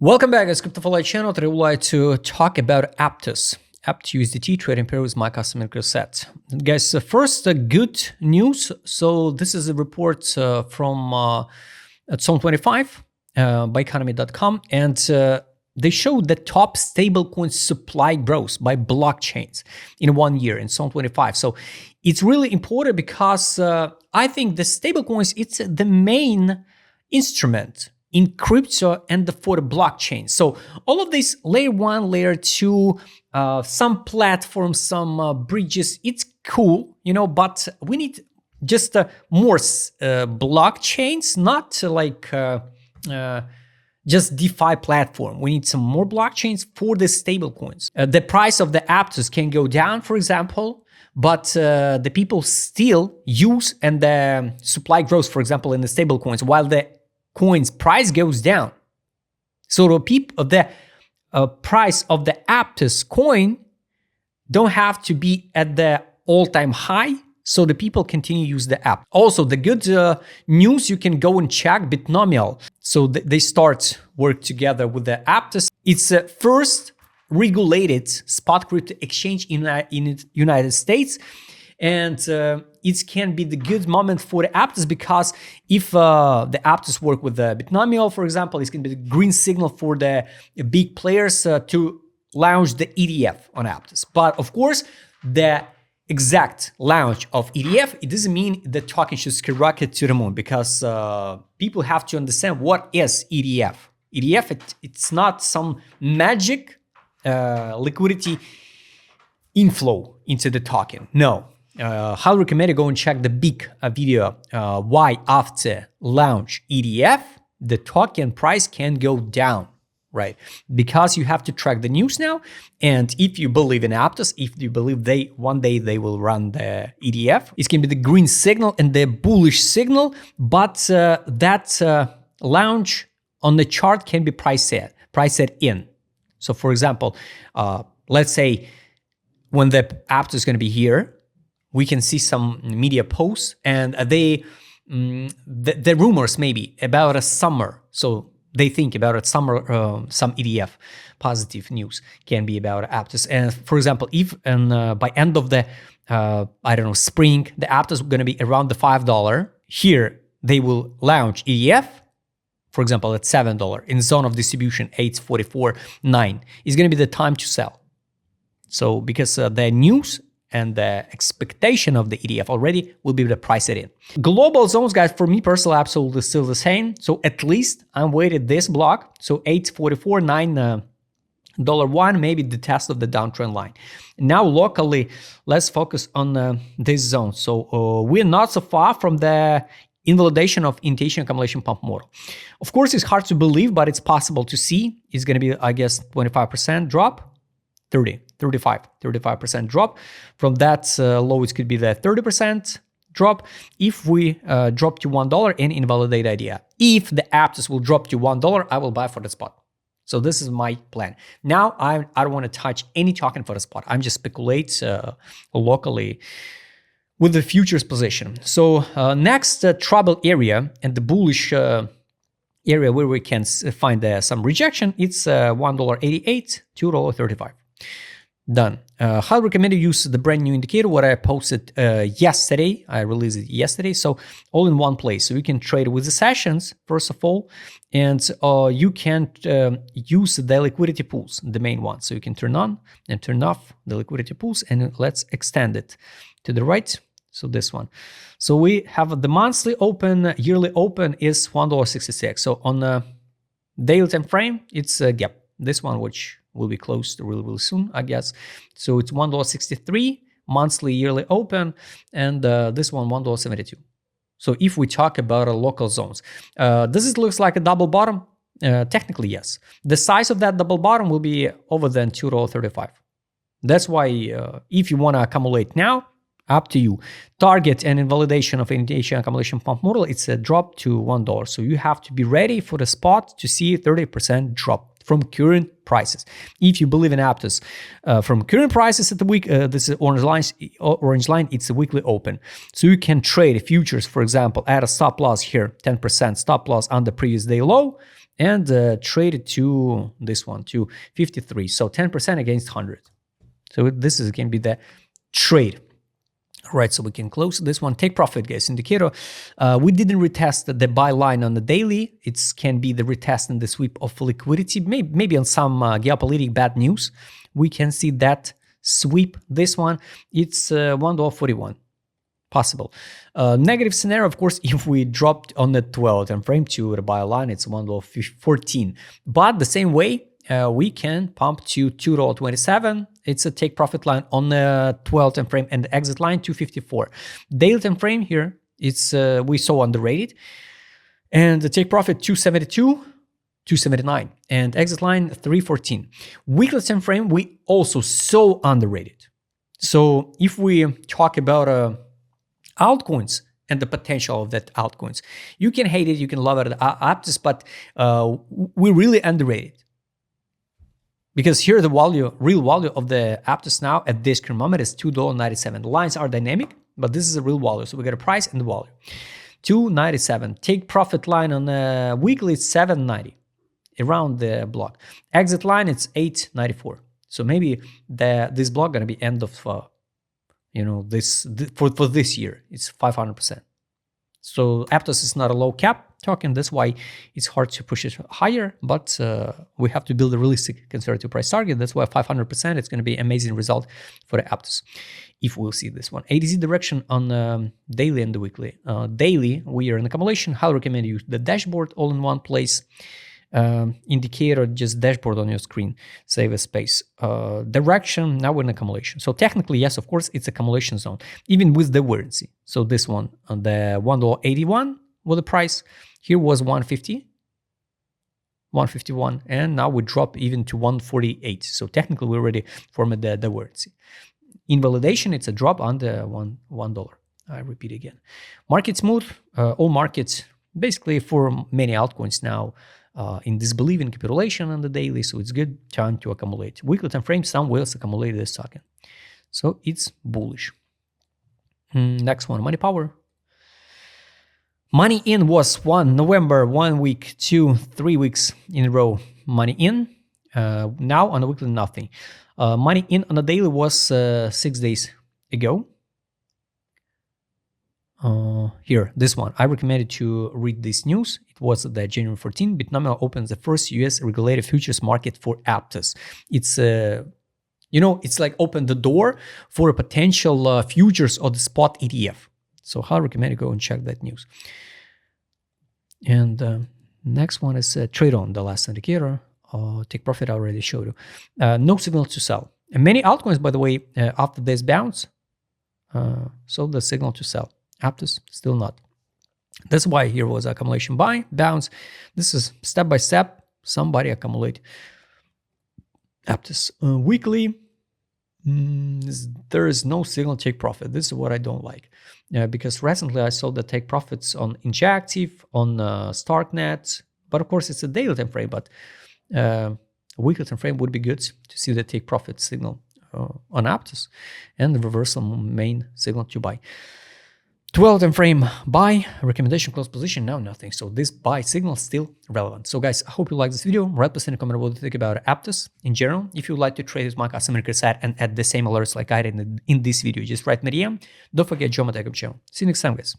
Welcome back, guys. CryptoFly channel. Today, we'd like to talk about Aptos USDT trading pair with my custom microset. Guys, first, good news. So this is a report from Zone25 by economy.com, and they show the top stablecoin supply growth by blockchains in 1 year in Zone25. So it's really important because I think the stablecoins, it's the main instrument in crypto and for the blockchain. So all of this layer 1, layer 2, some platforms, some bridges, it's cool, but we need just more blockchains, not like just DeFi platform. We need some more blockchains for the stablecoins. The price of the Aptos can go down, for example, but the people still use and the supply grows, for example, in the stablecoins, while the coin's price goes down. So the price of the Aptos coin don't have to be at the all-time high, so the people continue to use the app. Also, the good news, you can go and check Binomial. So they start work together with the Aptos. It's a first regulated spot crypto exchange in United States. And it can be the good moment for the Aptos, because if the Aptos work with the Binomial, for example, it's going to be the green signal for the big players to launch the ETF on Aptos. But of course, the exact launch of ETF, it doesn't mean the token should skyrocket to the moon, because people have to understand what is ETF. ETF, it's not some magic liquidity inflow into the token. No. Highly recommend you go and check the big video why after launch ETF the token price can go down, right? Because you have to track the news now, and if you believe in Aptos, if you believe one day they will run the ETF, it's gonna be the green signal and the bullish signal, but that launch on the chart can be price set in. So for example, let's say when the Aptos is gonna be here, we can see some media posts, and the rumors maybe about a summer. So they think about a summer, some ETF positive news can be about Aptos. And for example, if by end of the spring, the Aptos is going to be around the $5. Here they will launch ETF, for example, at $7 in zone of distribution 844.9 is going to be the time to sell. So because the news and the expectation of the ETF already will be the price it in. Global zones, guys, for me personally, absolutely still the same. So at least I'm waiting this block. So 844.9 $1, maybe the test of the downtrend line. Now locally, let's focus on this zone. So we're not so far from the invalidation of initiation accumulation pump model. Of course, it's hard to believe, but it's possible to see. It's going to be, I guess, 25% drop. 35% drop. From that low, it could be the 30% drop. If we drop to $1 and invalidate idea, if the Aptos will drop to $1, I will buy for the spot. So this is my plan. Now I don't want to touch any token for the spot. I'm just speculate locally with the futures position. So next trouble area and the bullish area where we can find some rejection, it's $1.88, $2.35. Done. Highly recommend you use the brand new indicator, what I posted yesterday. I released it yesterday. So all in one place. So you can trade with the sessions, first of all, and you can use the liquidity pools, the main one. So you can turn on and turn off the liquidity pools, and let's extend it to the right. So this one. So we have the monthly open, yearly open is $1.66. So on the daily time frame, it's a gap. This one, which will be closed really soon, I guess. So it's $1.63 monthly, yearly open, and this one $1.72. So if we talk about local zones, this looks like a double bottom. Technically, yes. The size of that double bottom will be over than $2.35. That's why if you want to accumulate now, up to you. Target and invalidation of initiation accumulation pump model, it's a drop to $1. So you have to be ready for the spot to see a 30% drop from current prices. If you believe in Aptos, from current prices at the week, this is orange line, it's a weekly open. So you can trade futures, for example, at a stop loss here, 10% stop loss on the previous day low, and traded to this one, to 53. So 10% against 100. So this is can be the trade. All right, so we can close this one. Take profit, guys. Indicator. We didn't retest the buy line on the daily. It can be the retest and the sweep of liquidity. Maybe on some geopolitical bad news, we can see that sweep. This one, it's $1.41. Possible. Negative scenario, of course, if we dropped on the 12 time frame to the buy line, it's $1.14. But the same way, we can pump to $2.27. It's a take profit line on the 12 time frame, and the exit line 254. Daily time frame here, it's we saw underrated, and the take profit 272, 279, and exit line 314. Weekly time frame, we also saw underrated. So if we talk about altcoins and the potential of that altcoins, you can hate it, you can love it, Aptos, but we really underrated. Because here the real value of the Aptos now at this current moment is $2.97. The lines are dynamic, but this is a real value. So we got a price and the value. $2.97. Take profit line on the weekly, it's $7.90. Around the block. Exit line, it's $8.94. So maybe this block gonna be end of for this year. It's 500%. So Aptos is not a low cap token. That's why it's hard to push it higher, but we have to build a realistic conservative price target. That's why 500%, it's going to be an amazing result for the Aptos if we'll see this one. ADZ direction on daily and the weekly. Daily, we are in accumulation. Highly recommend you the dashboard all in one place. Indicator, just dashboard on your screen, save a space. Direction, now we're in accumulation. So technically, yes, of course, it's accumulation zone, even with the warranty. So this one, the $1.81 was the price. Here was 150, 151, and now we drop even to 148. So technically, we already formed the warranty. Invalidation, it's a drop under $1. I repeat again. Market smooth, all markets, basically for many altcoins now, in disbelief in capitulation on the daily, so it's good time to accumulate. Weekly time frame, some whales accumulate this token, so it's bullish. Next one, money power. Money in was November, 1 week, 2, 3 weeks in a row. Money in. Now on the weekly, nothing. Money in on the daily was 6 days ago. Here, this one, I recommended to read this news. It was the January 14. Bitnominal opens the first US regulated futures market for Aptos. It's it's like open the door for a potential futures or the spot ETF. So I recommend you go and check that news. And next one is trade on, the last indicator. Take profit, I already showed you. No signal to sell. And many altcoins, by the way, after this bounce, so the signal to sell. Aptos, still not. That's why here was accumulation buy, bounce. This is step by step, somebody accumulate. Aptos. Weekly, there is no signal take profit. This is what I don't like. Because recently I saw the take profits on Injective, on Starknet, but of course it's a daily time frame, but weekly time frame would be good to see the take profit signal on Aptos and the reversal main signal to buy. 12 time frame buy, recommendation close position, now nothing. So this buy signal still relevant. So guys, I hope you like this video. Write us in a comment what you think about Aptos in general. If you would like to trade with my customer care site and add the same alerts like I did in this video, just write me a DM. Don't forget, join my Telegram channel. See you next time, guys.